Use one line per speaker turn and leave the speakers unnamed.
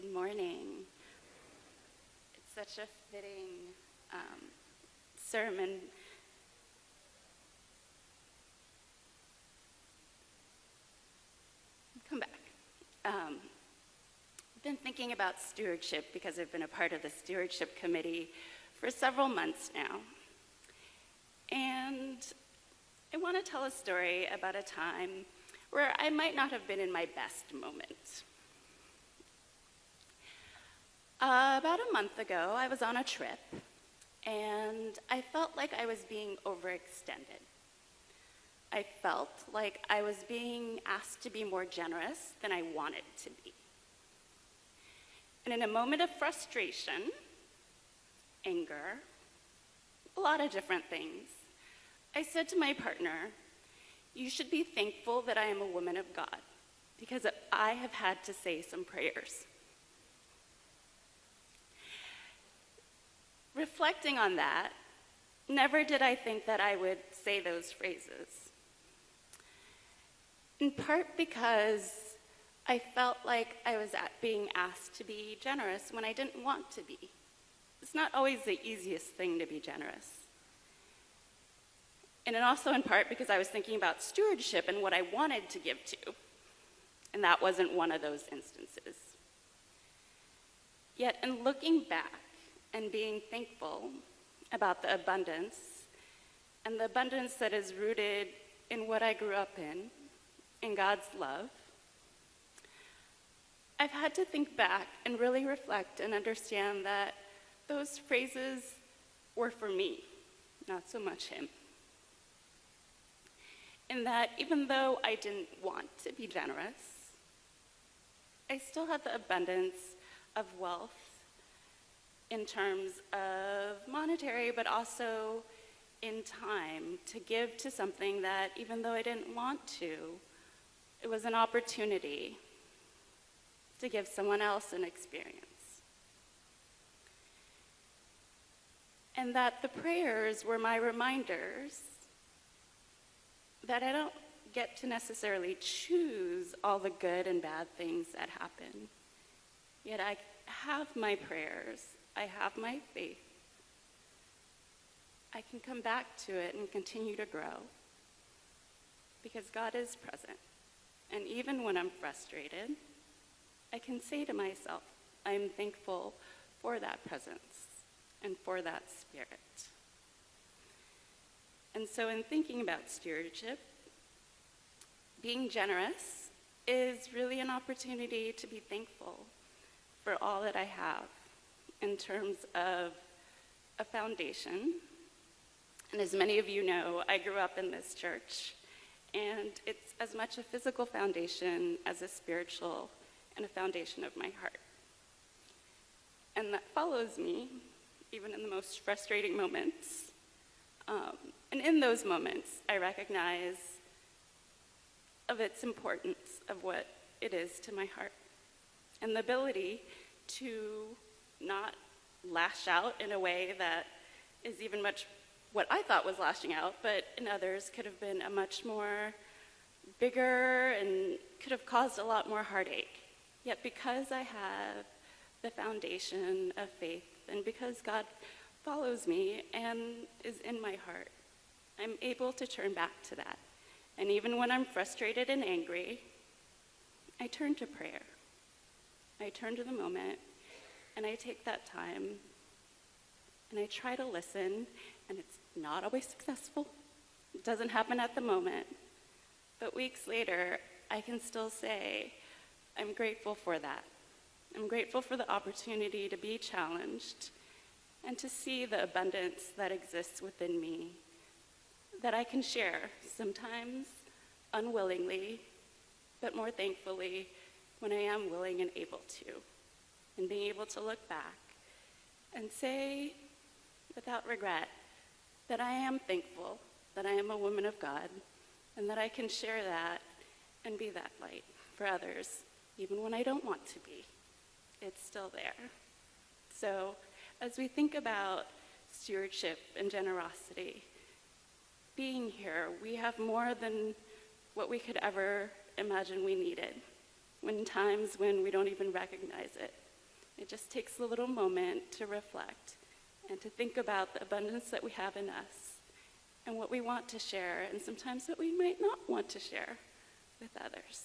Good morning. It's such a fitting sermon. Come back. I've been thinking about stewardship because I've been a part of the stewardship committee for several months now. And I want to tell a story about a time where I might not have been in my best moment. About a month ago, I was on a trip, and I felt like I was being overextended. I felt like I was being asked to be more generous than I wanted to be. And in a moment of frustration, anger, a lot of different things, I said to my partner, "You should be thankful that I am a woman of God, because I have had to say some prayers." Reflecting on that, never did I think that I would say those phrases. In part because I felt like I was being asked to be generous when I didn't want to be. It's not always the easiest thing to be generous. And also in part because I was thinking about stewardship and what I wanted to give to. And that wasn't one of those instances. Yet in looking back and being thankful about the abundance, and the abundance that is rooted in what I grew up in God's love, I've had to think back and really reflect and understand that those phrases were for me, not so much him. In that even though I didn't want to be generous, I still had the abundance of wealth in terms of monetary, but also in time to give to something that even though I didn't want to, it was an opportunity to give someone else an experience. And that the prayers were my reminders that I don't get to necessarily choose all the good and bad things that happen. Yet I have my prayers, I have my faith. I can come back to it and continue to grow because God is present. And even when I'm frustrated, I can say to myself, I'm thankful for that presence and for that spirit. And so in thinking about stewardship, being generous is really an opportunity to be thankful for all that I have in terms of a foundation. And as many of you know, I grew up in this church, and it's as much a physical foundation as a spiritual and a foundation of my heart. And that follows me, even in the most frustrating moments. And in those moments, I recognize of its importance of what it is to my heart. And the ability to not lash out in a way that is even much what I thought was lashing out, but in others could have been a much more bigger and could have caused a lot more heartache. Yet because I have the foundation of faith and because God follows me and is in my heart, I'm able to turn back to that. And even when I'm frustrated and angry, I turn to prayer. I turn to the moment, and I take that time, and I try to listen, and it's not always successful. It doesn't happen at the moment. But weeks later, I can still say, I'm grateful for that. I'm grateful for the opportunity to be challenged and to see the abundance that exists within me that I can share, sometimes unwillingly, but more thankfully when I am willing and able to. And being able to look back and say without regret that I am thankful, that I am a woman of God, and that I can share that and be that light for others, even when I don't want to be. It's still there. So as we think about stewardship and generosity, being here, we have more than what we could ever imagine we needed, when times when we don't even recognize it. It just takes a little moment to reflect and to think about the abundance that we have in us and what we want to share, and sometimes what we might not want to share with others.